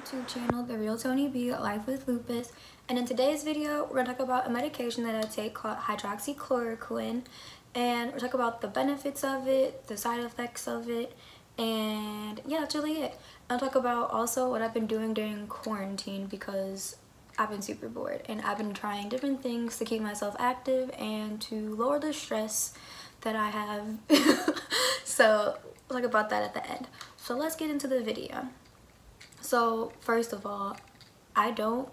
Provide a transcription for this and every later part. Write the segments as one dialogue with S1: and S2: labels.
S1: YouTube channel, The Real Tony B, Life with Lupus. And in today's video, we're gonna talk about a medication that I take called hydroxychloroquine. And we're talking about the benefits of it, the side effects of it, and yeah, that's really it. I'll talk about also what I've been doing during quarantine because I've been super bored and I've been trying different things to keep myself active and to lower the stress that I have. So we'll talk about that at the end. So let's get into the video. So first of all, I don't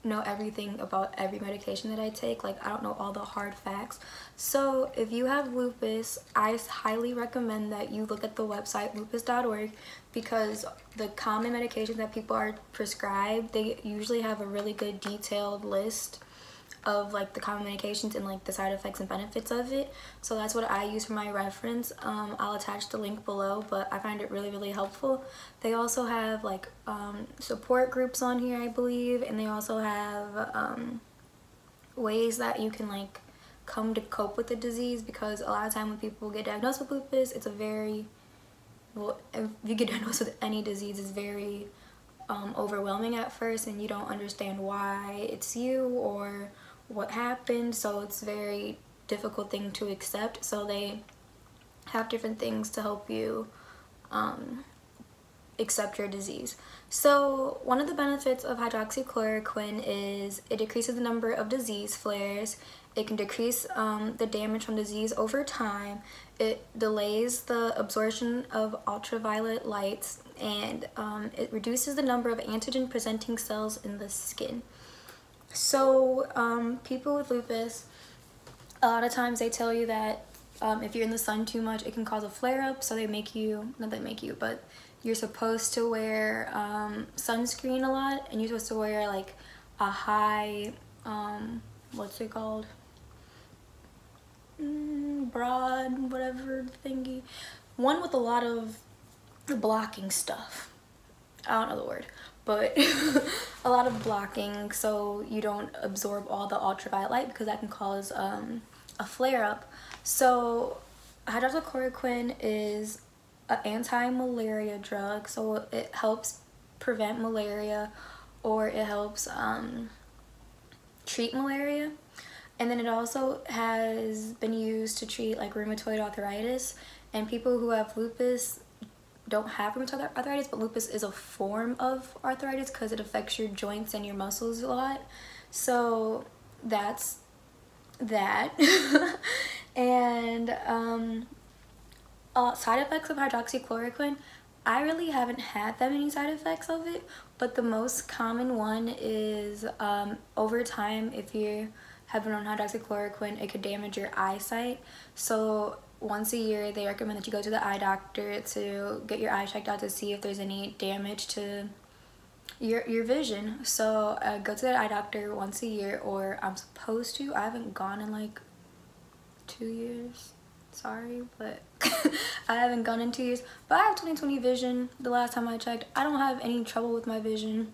S1: know everything about every medication that I take. Like, I don't know all the hard facts. So if you have lupus, I highly recommend that you look at the website lupus.org, because the common medications that people are prescribed, they usually have a really good detailed list of like the common medications and like the side effects and benefits of it. So that's what I use for my reference. I'll attach the link below, but I find it really helpful. They also have like support groups on here, I believe, and they also have ways that you can like come to cope with the disease, because a lot of time when people get diagnosed with lupus, it's a very, well, if you get diagnosed with any disease, it's very overwhelming at first, and you don't understand why it's you or what happened. So it's a very difficult thing to accept. So they have different things to help you accept your disease. So one of the benefits of hydroxychloroquine is it decreases the number of disease flares. It can decrease the damage from disease over time. It delays the absorption of ultraviolet lights, and it reduces the number of antigen presenting cells in the skin. So people with lupus, a lot of times they tell you that if you're in the sun too much, it can cause a flare-up. So they make you, not they make you, but you're supposed to wear sunscreen a lot, and you're supposed to wear like a high, what's it called? Broad, whatever thingy. One with a lot of blocking stuff. I don't know the word, but a lot of blocking so you don't absorb all the ultraviolet light, because that can cause a flare-up. So hydroxychloroquine is an anti-malaria drug, so it helps prevent malaria, or it helps treat malaria. And then it also has been used to treat like rheumatoid arthritis, and people who have lupus don't have rheumatoid arthritis, but lupus is a form of arthritis because it affects your joints and your muscles a lot. So that's that. And side effects of hydroxychloroquine, I really haven't had that many side effects of it, but the most common one is over time, if you have been on hydroxychloroquine, it could damage your eyesight. So once a year, they recommend that you go to the eye doctor to get your eyes checked out to see if there's any damage to your vision. So go to the eye doctor once a year, or I'm supposed to. I haven't gone in like 2 years. Sorry, but I haven't gone in 2 years. But I have 20/20 vision. The last time I checked, I don't have any trouble with my vision.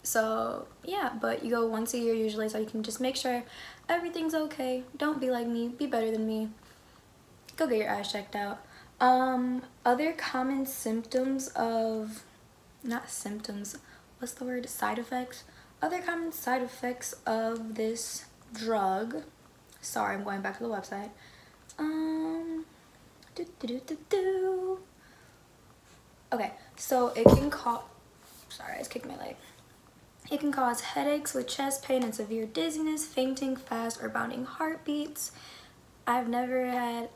S1: So yeah, but you go once a year usually, so you can just make sure everything's okay. Don't be like me, be better than me. Go get your eyes checked out. Other common symptoms of, not symptoms, what's the word, side effects? Other common side effects of this drug. Sorry, I'm going back to the website. Okay, so it can cause, sorry, I just kicked my leg. It can cause headaches with chest pain and severe dizziness, fainting, fast or bounding heartbeats. I've never had,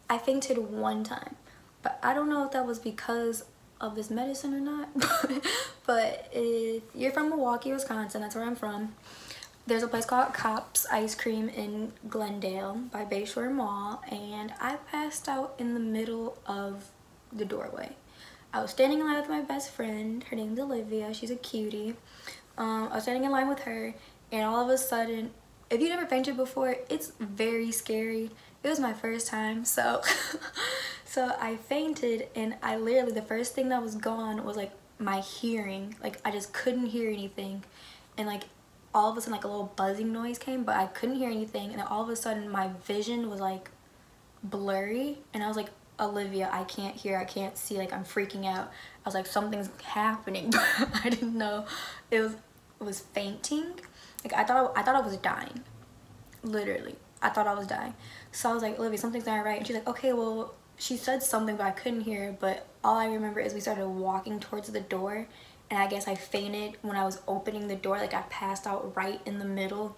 S1: I fainted one time, but I don't know if that was because of this medicine or not. But if you're from Milwaukee, Wisconsin, that's where I'm from, there's a place called Kopp's Ice Cream in Glendale by Bayshore Mall, and I passed out in the middle of the doorway. I was standing in line with my best friend. Her name's Olivia. She's a cutie. I was standing in line with her, and all of a sudden, if you've never fainted before, it's very scary. It was my first time, so so I fainted, and I literally, the first thing that was gone was like my hearing. Like, I just couldn't hear anything, and like all of a sudden like a little buzzing noise came, but I couldn't hear anything, and then all of a sudden my vision was like blurry, and I was like Olivia, I can't hear, I can't see, like I'm freaking out. I was like, something's happening, but I didn't know it was fainting. Like I thought I was dying. Literally, I thought I was dying. So I was like, Olivia, something's not right. And she's like, okay, well, she said something, but I couldn't hear her. But all I remember is we started walking towards the door, and I guess I fainted when I was opening the door. Like I passed out right in the middle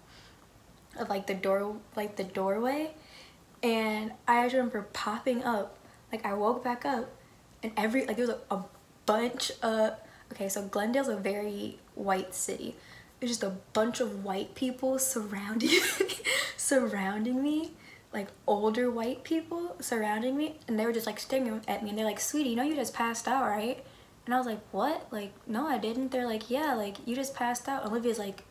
S1: of like the door, like the doorway. And I just remember popping up. Like I woke back up, and there was a bunch of, okay, so Glendale's a very white city. There's just a bunch of white people surrounding me, like older white people surrounding me, and they were just like staring at me, and they're like, sweetie, you know you just passed out, right? And I was like, what? Like, no, I didn't. They're like, yeah, like you just passed out. Olivia's like,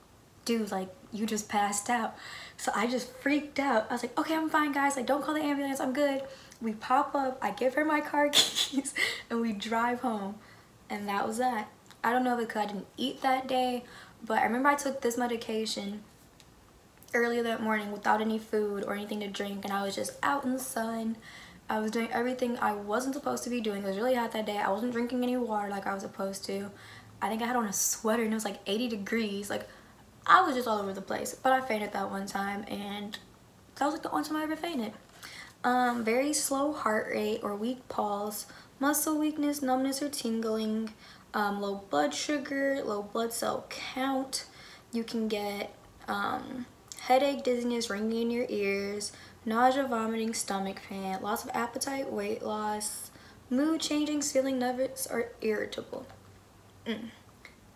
S1: dude, like you just passed out. So I just freaked out. I was like, okay, I'm fine, guys, like don't call the ambulance, I'm good. We pop up, I give her my car keys, and we drive home. And that was that. I don't know if it's because I didn't eat that day, but I remember I took this medication earlier that morning without any food or anything to drink, and I was just out in the sun. I was doing everything I wasn't supposed to be doing. It was really hot that day. I wasn't drinking any water like I was supposed to. I think I had on a sweater and it was like 80 degrees. Like I was just all over the place. But I fainted that one time, and that was like the only time I ever fainted. Very slow heart rate or weak pulse, muscle weakness, numbness or tingling, low blood sugar, low blood cell count. You can get headache, dizziness, ringing in your ears, nausea, vomiting, stomach pain, loss of appetite, weight loss, mood changes, feeling nervous or irritable.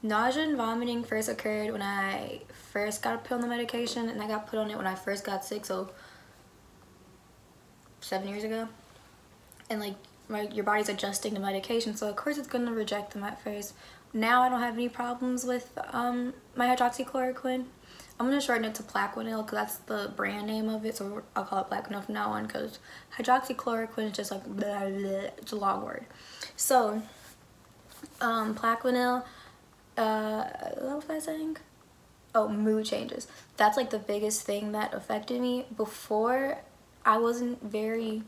S1: Nausea and vomiting first occurred when I first got put on the medication, and I got put on it when I first got sick, so 7 years ago. And like your body's adjusting the medication, so of course it's gonna reject them at first. Now I don't have any problems with my hydroxychloroquine. I'm gonna shorten it to Plaquenil because that's the brand name of it, so I'll call it Plaquenil from now on, because hydroxychloroquine is just like blah, blah, it's a long word. So Plaquenil, what was I saying? Oh, mood changes. That's like the biggest thing that affected me. Before, I wasn't very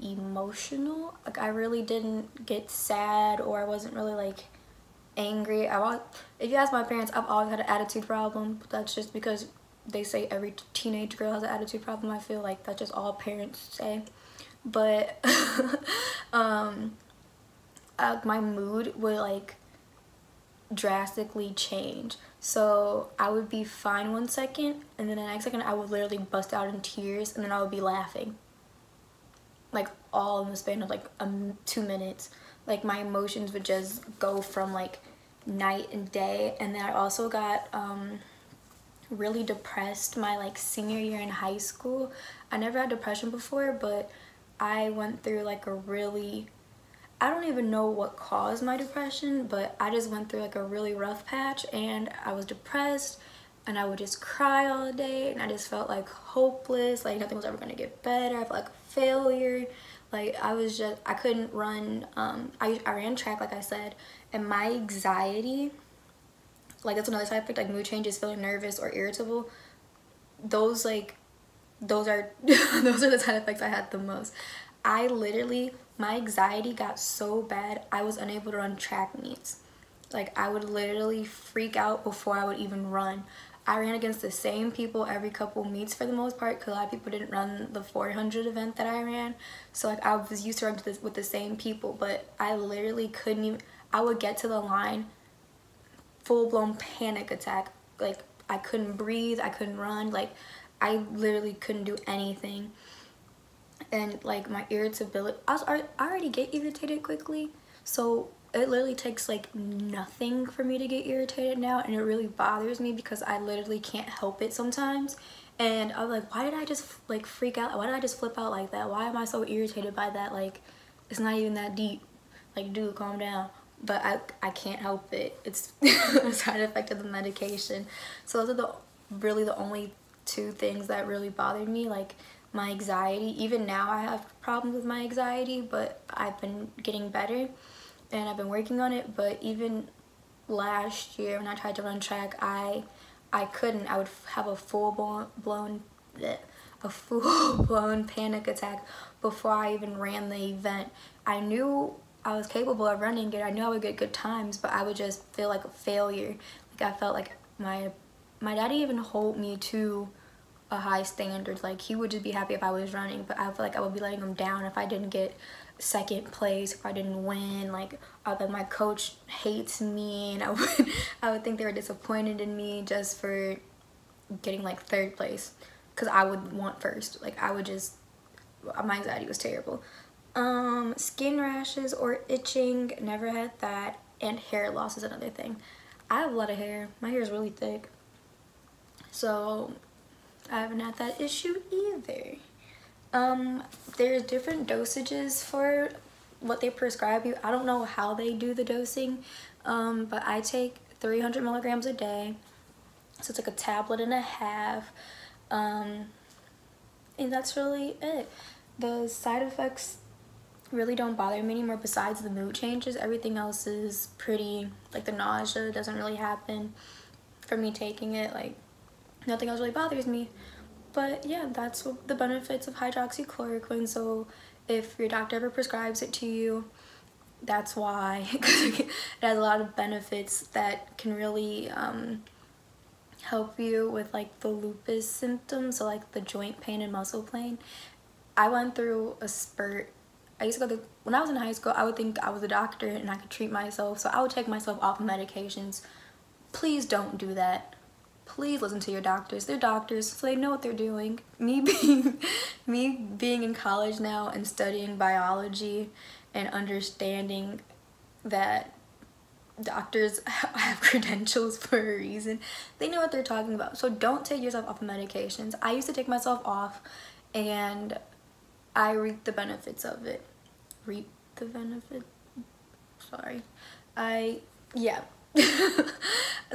S1: emotional. Like I really didn't get sad, or I wasn't really like angry. If you ask my parents, I've always had an attitude problem, but that's just because they say every teenage girl has an attitude problem. I feel like that's just all parents say. But my mood would like drastically change. So I would be fine one second, and then the next second I would literally bust out in tears, and then I would be laughing. Like all in the span of like 2 minutes. Like my emotions would just go from like night and day. And then I also got really depressed my like senior year in high school. I never had depression before, but I went through like a really, I don't even know what caused my depression, but I just went through like a really rough patch, and I was depressed, and I would just cry all day, and I just felt like hopeless, like nothing was ever gonna get better. I felt like a failure. Like I couldn't run. I ran track, like I said, and my anxiety, like that's another side effect, like mood changes, feeling nervous or irritable. Those are those are the side effects I had the most. My anxiety got so bad I was unable to run track meets. Like I would literally freak out before I would even run. I ran against the same people every couple meets for the most part, because a lot of people didn't run the 400 event that I ran. So like I was used to running with the same people, but I literally couldn't even, I would get to the line, full-blown panic attack. Like I couldn't breathe, I couldn't run, like I literally couldn't do anything. And like my irritability, I already get irritated quickly, so it literally takes like nothing for me to get irritated now, and it really bothers me because I literally can't help it sometimes. And I'm like, why did I just like freak out? Why did I just flip out like that? Why am I so irritated by that? Like it's not even that deep. Like dude, calm down. But I can't help it. It's a side effect of the medication. So those are really the only two things that really bothered me. Like my anxiety. Even now I have problems with my anxiety, but I've been getting better and I've been working on it. But even last year when I tried to run track, I couldn't. I would have a full blown a full-blown panic attack before I even ran the event. I knew I was capable of running it. I knew I would get good times, but I would just feel like a failure. Like I felt like my daddy even hold me to a high standard. Like he would just be happy if I was running, but I feel like I would be letting him down if I didn't get second place, if I didn't win. Like that my coach hates me, and I would think they were disappointed in me just for getting like third place, because I would want first. Like I would just, my anxiety was terrible. Skin rashes or itching, never had that. And hair loss is another thing. I have a lot of hair. My hair is really thick, so I haven't had that issue either. There's different dosages for what they prescribe you. I don't know how they do the dosing, but I take 300 milligrams a day, so it's like a tablet and a half, and that's really it. The side effects really don't bother me anymore besides the mood changes. Everything else is pretty, like the nausea doesn't really happen from me taking it. Like nothing else really bothers me. But yeah, that's what the benefits of hydroxychloroquine. So if your doctor ever prescribes it to you, that's why. It has a lot of benefits that can really help you with like the lupus symptoms, so like the joint pain and muscle pain. I went through a spurt. I used to go to, when I was in high school, I would think I was a doctor and I could treat myself, so I would take myself off of medications. Please don't do that. Please listen to your doctors. They're doctors, so they know what they're doing. Me being in college now and studying biology and understanding that doctors have credentials for a reason. They know what they're talking about. So don't take yourself off of medications. I used to take myself off, and I reap the benefits of it. Reap the benefit? Sorry. Yeah.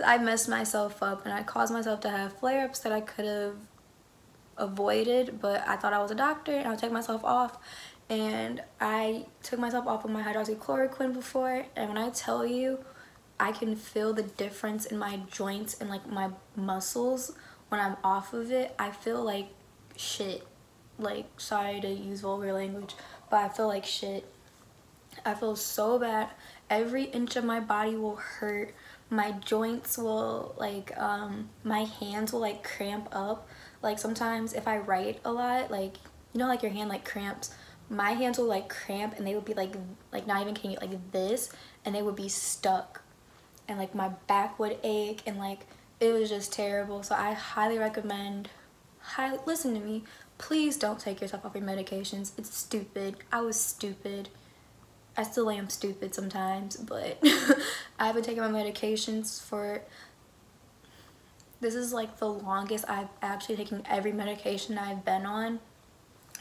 S1: I messed myself up, and I caused myself to have flare-ups that I could have avoided, but I thought I was a doctor and I would take myself off, and I took myself off of my hydroxychloroquine before, and when I tell you, I can feel the difference in my joints and like my muscles when I'm off of it. I feel like shit. Like, sorry to use vulgar language, but I feel like shit. I feel so bad. Every inch of my body will hurt. My joints will like my hands will like cramp up. Like sometimes if I write a lot, like you know, like your hand like cramps, my hands will like cramp, and they would be like not even kidding, like this, and they would be stuck, and like my back would ache, and like it was just terrible. So I highly recommend, listen to me, please don't take yourself off your medications. It's stupid. I was stupid. I still am stupid sometimes, but I've been taking my medications for, this is like the longest I've actually taken every medication I've been on.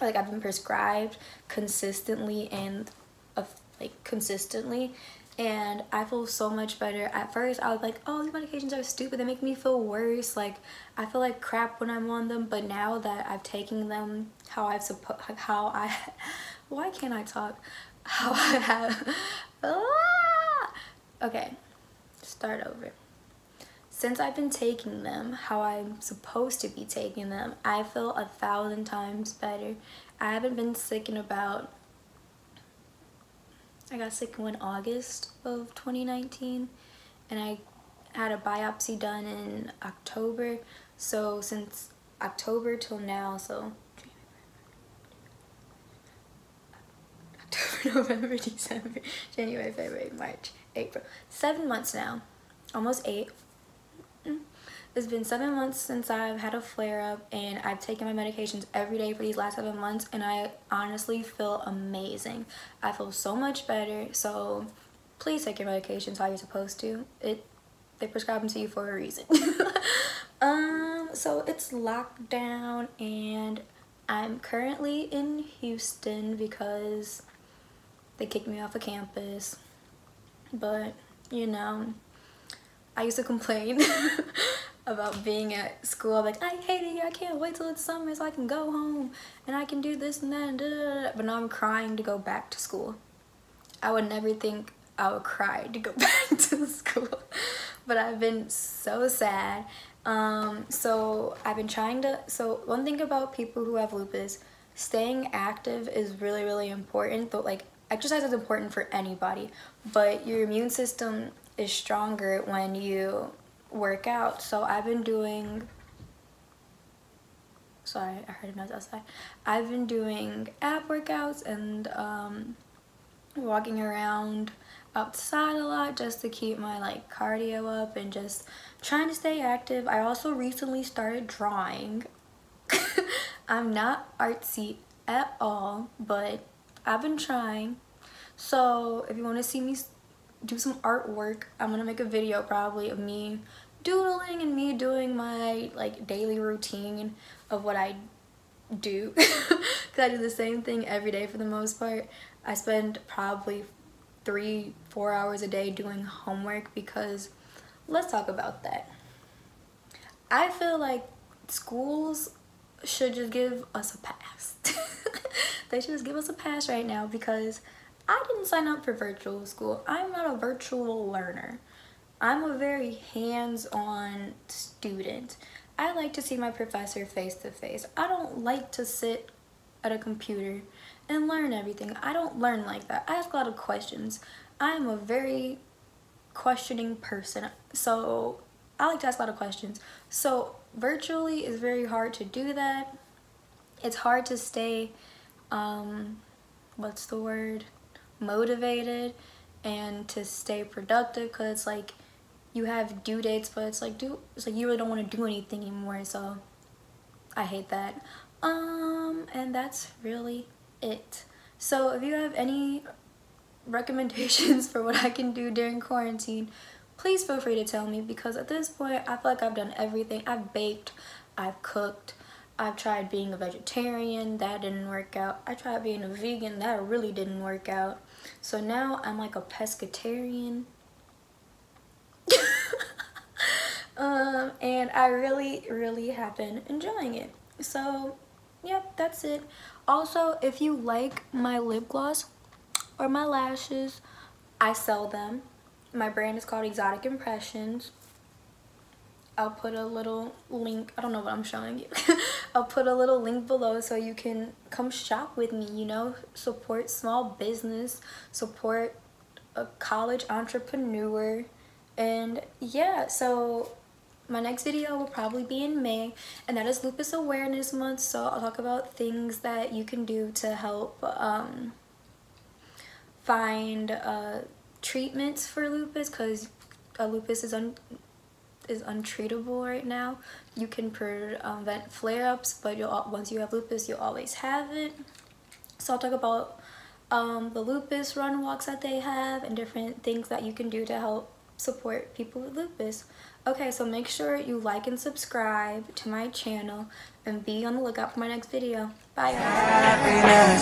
S1: Like I've been prescribed consistently and and I feel so much better. At first I was like, oh, these medications are stupid, they make me feel worse, like I feel like crap when I'm on them. But now that I've taken them why can't I talk? How I have okay, start over. Since I've been taking them how I'm supposed to be taking them, I feel 1,000 times better. I haven't been sick in about, I got sick in August of 2019, and I had a biopsy done in October. So since October till now, so October, November, December, January, February, March, April, 7 months now, almost 8. It's been 7 months since I've had a flare-up, and I've taken my medications every day for these last 7 months, and I honestly feel amazing. I feel so much better. So please take your medications how you're supposed to. They prescribe them to you for a reason. So it's lockdown, and I'm currently in Houston because they kicked me off of campus. But you know, I used to complain about being at school. I'm like, I hate it here, I can't wait till it's summer so I can go home and I can do this and that and da-da-da. But now I'm crying to go back to school. I would never think I would cry to go back to school, but I've been so sad. So I've been trying to, so one thing about people who have lupus, staying active is really, really important. But like, exercise is important for anybody, but your immune system is stronger when you work out. So I've been doing, sorry, I heard a noise outside. I've been doing ab workouts and walking around outside a lot just to keep my like cardio up and just trying to stay active. I also recently started drawing. I'm not artsy at all, but I've been trying. So if you want to see me do some artwork, I'm gonna make a video probably of me doodling and me doing my like daily routine of what I do, because I do the same thing every day for the most part. I spend probably 3-4 hours a day doing homework because let's talk about that. I feel like schools should just give us a pass. They should just give us a pass right now, because I didn't sign up for virtual school. I'm not a virtual learner. I'm a very hands-on student. I like to see my professor face to face. I don't like to sit at a computer and learn everything. I don't learn like that. I ask a lot of questions. I am a very questioning person, so I like to ask a lot of questions. So virtually is very hard to do that. It's hard to stay, what's the word? Motivated and to stay productive, because it's like you have due dates, but it's like you really don't want to do anything anymore. So I hate that. And that's really it. So if you have any recommendations for what I can do during quarantine, please feel free to tell me, because at this point I feel like I've done everything. I've baked, I've cooked, I've tried being a vegetarian, that didn't work out. I tried being a vegan, that really didn't work out. So now I'm like a pescatarian. And I really have been enjoying it. So yep, that's it. Also, if you like my lip gloss or my lashes, I sell them. My brand is called Exotic Impressions. I'll put a little link, I don't know what I'm showing you. I'll put a little link below so you can come shop with me, you know, support small business, support a college entrepreneur. And yeah, so my next video will probably be in May, and that is Lupus Awareness Month. So I'll talk about things that you can do to help find treatments for lupus, because lupus is untreatable right now. You can prevent flare-ups, but once you have lupus, you'll always have it. So I'll talk about the lupus run walks that they have and different things that you can do to help support people with lupus. Okay, so make sure you like and subscribe to my channel and be on the lookout for my next video. Bye guys.